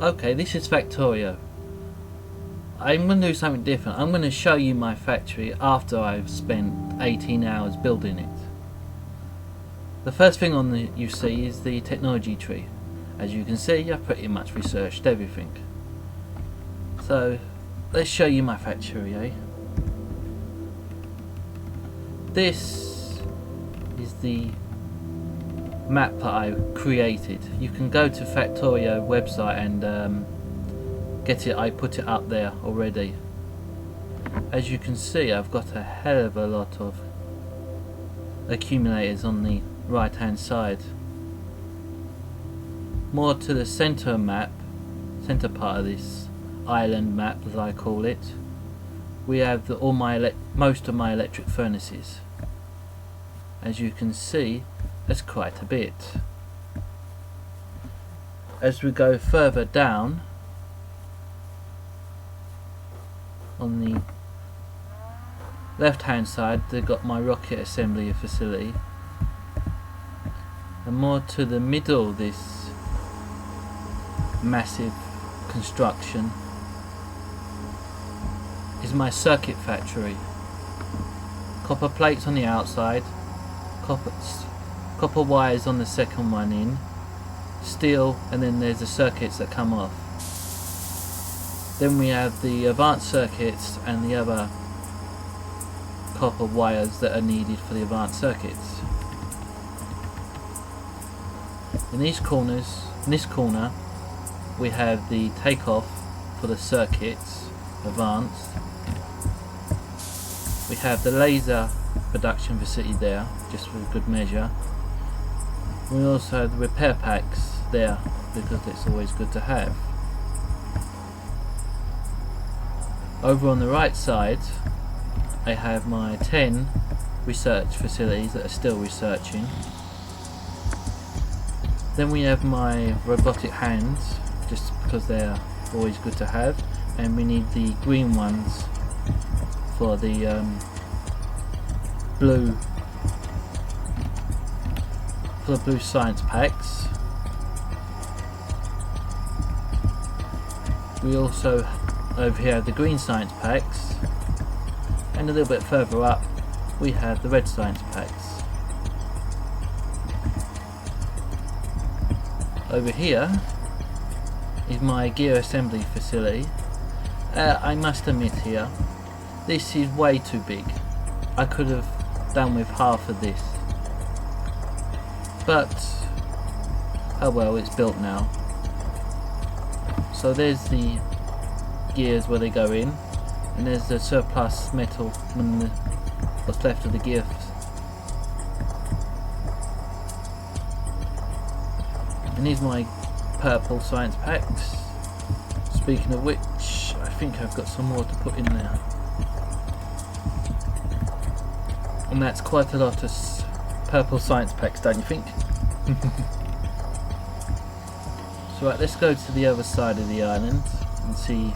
Okay, this is Factorio. I'm going to do something different. I'm going to show you my factory after I've spent 18 hours building it. The first thing on you see is the technology tree. As you can see, I've pretty much researched everything. So let's show you my factory, eh? This is the map that I created. You can go to Factorio website and get it. I put it up there already. As you can see, I've got a hell of a lot of accumulators on the right hand side. More to the center map, center part of this island map as I call it, we have most of my electric furnaces. As you can see, that's quite a bit. As we go further down, on the left hand side they've got my rocket assembly facility, and more to the middle of this massive construction is my circuit factory. Copper plates on the outside, copper wires on the second one in, steel, and then there's the circuits that come off. Then we have the advanced circuits and the other copper wires that are needed for the advanced circuits. In this corner we have the takeoff for the circuits, advanced. We have the laser production facility there, just for good measure. We also have the repair packs there, because it's always good to have. Over on the right side I have my 10 research facilities that are still researching. Then we have my robotic hands, just because they're always good to have, and we need the green ones for the blue science packs. We also over here have the green science packs, and a little bit further up we have the red science packs. Over here is my gear assembly facility. I must admit here, this is way too big. I could have done with half of this, but oh well, it's built now. So there's the gears where they go in, and there's the surplus metal when what's left of the gears. And here's my purple science packs. Speaking of which, I think I've got some more to put in there. And that's quite a lot of purple science packs, don't you think? So right, let's go to the other side of the island and see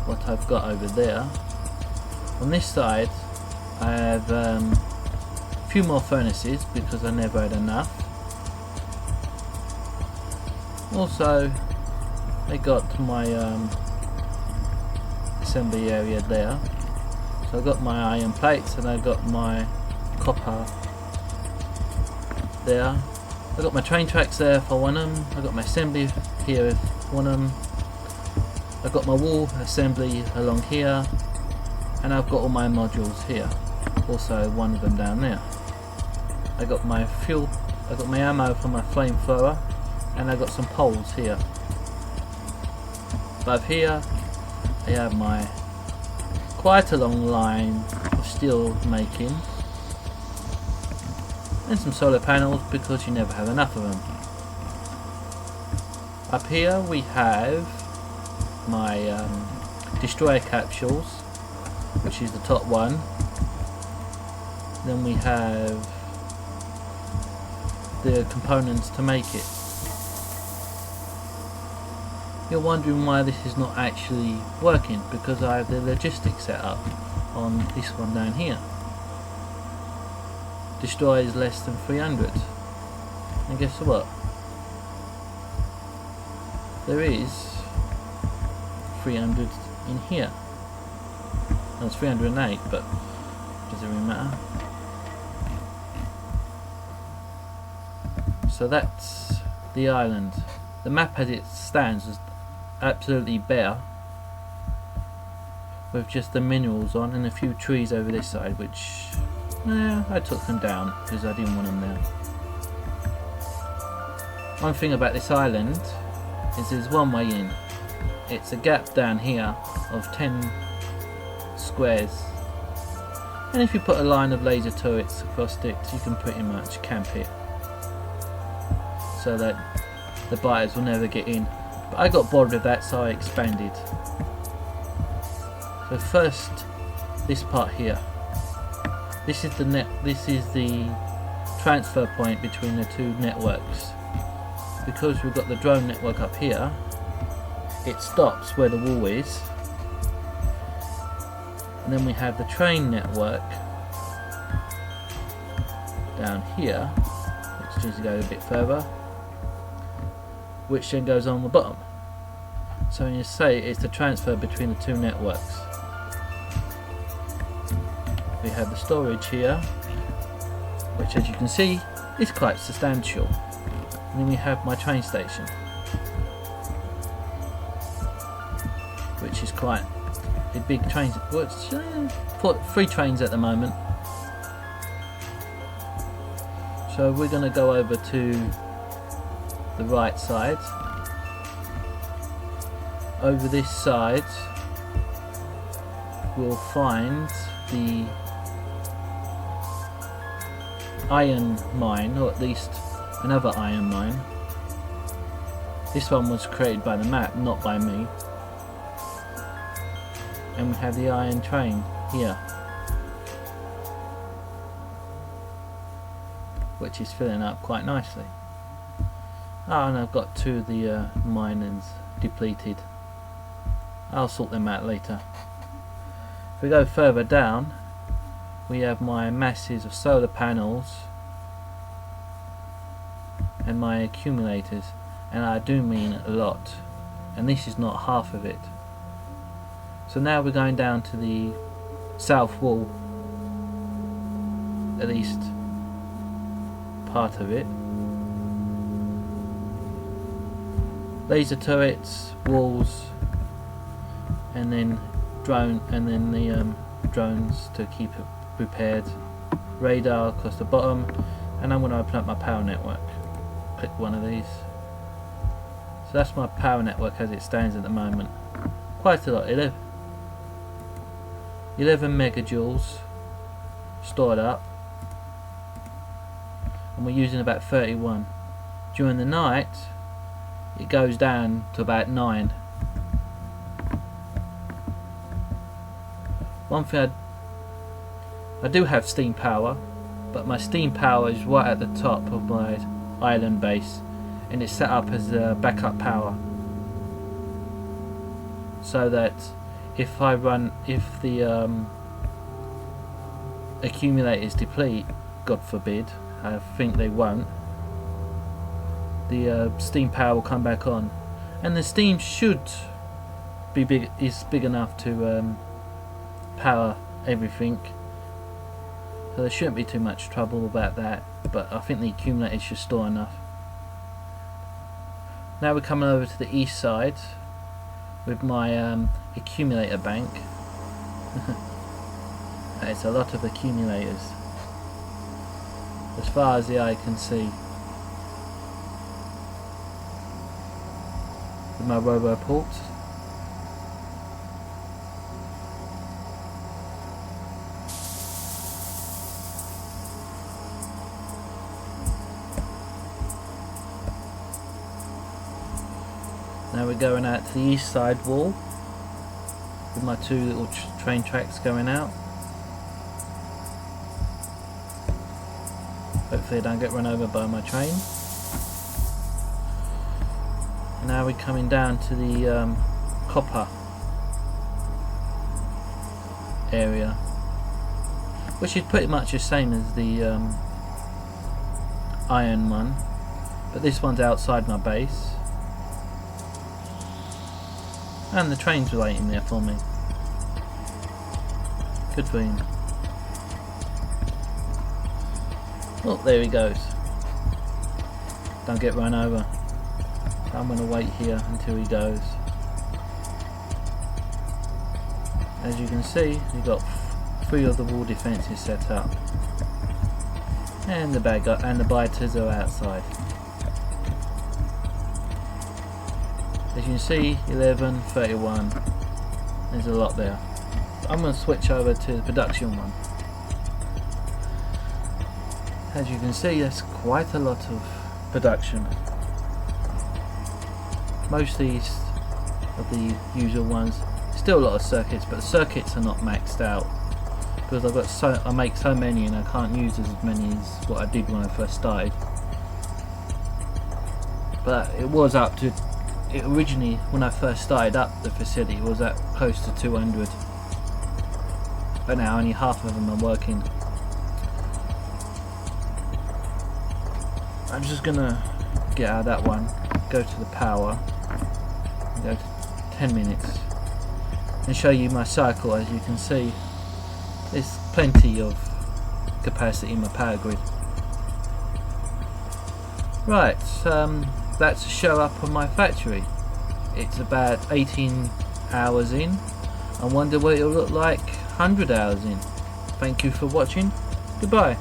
what I've got over there. On this side I have a few more furnaces because I never had enough. Also I got my assembly area there. So I got my iron plates and I got my copper there. I got my train tracks there if I want them. I got my assembly here if I want them. I got my wall assembly along here, and I've got all my modules here. Also one of them down there. I got my fuel, I got my ammo for my flamethrower, and I got some poles here. Above here I have my quite a long line of steel making, and some solar panels because you never have enough of them. Up here we have my destroyer capsules, which is the top one. Then we have the components to make it. You're wondering why this is not actually working, because I have the logistics set up on this one down here. destroys less than 300. And guess what? There is 300 in here. No, it's 308, but doesn't really matter. So that's the island. The map as it stands is absolutely bare, with just the minerals on and a few trees over this side, which I took them down because I didn't want them there. One thing about this island is there's one way in. It's a gap down here of 10 squares, and if you put a line of laser turrets across it, you can pretty much camp it so that the buyers will never get in. But I got bored with that, so I expanded. So first, this part here. This is the transfer point between the two networks. Because we've got the drone network up here, it stops where the wall is, and then we have the train network down here, which needs to go a bit further, which then goes on the bottom. So when you say it's the transfer between the two networks, we have the storage here, which as you can see is quite substantial. And then we have my train station, which is quite a big train. Well, it's 3 trains at the moment. So we're going to go over to the right side. Over this side we'll find the iron mine, or at least another iron mine. This one was created by the map, not by me. And we have the iron train here, which is filling up quite nicely. Oh, and I've got 2 of the miners depleted. I'll sort them out later. If we go further down, we have my masses of solar panels and my accumulators, and I do mean a lot, and this is not half of it. So now we're going down to the south wall, at least part of it. Laser turrets, walls, and then the drones to keep it prepared. Radar across the bottom, and I'm going to open up my power network. Click one of these. So that's my power network as it stands at the moment. Quite a lot. 11 megajoules stored up, and we're using about 31. During the night it goes down to about 9. One thing, I do have steam power, but my steam power is right at the top of my island base, and it's set up as a backup power, so that if the accumulators deplete, God forbid, I think they won't, the steam power will come back on, and the steam should be big enough to power everything, so there shouldn't be too much trouble about that, but I think the accumulators should store enough. Now we're coming over to the east side with my accumulator bank. It's a lot of accumulators as far as the eye can see. With my roboports. Now we're going out to the east side wall with my 2 little train tracks going out. Hopefully I don't get run over by my train. Now we're coming down to the copper area, which is pretty much the same as the iron one, but this one's outside my base. And the train's waiting there for me. Good for him. Oh, there he goes. Don't get run over. I'm going to wait here until he goes. As you can see, we've got 3 of the wall defences set up. And the biters are outside. As you can see, 11, 31. There's a lot there. I'm going to switch over to the production one. As you can see, that's quite a lot of production. Most of these of the usual ones, still a lot of circuits, but the circuits are not maxed out because I make so many and I can't use as many as what I did when I first started. But it was up to originally when I first started up the facility, it was at close to 200. But now only half of them are working. I'm just gonna get out of that one, go to the power, and go to 10 minutes, and show you my cycle. As you can see, there's plenty of capacity in my power grid. Right, that's a show up of my factory. It's about 18 hours in. I wonder what it'll look like 100 hours in. Thank you for watching. Goodbye.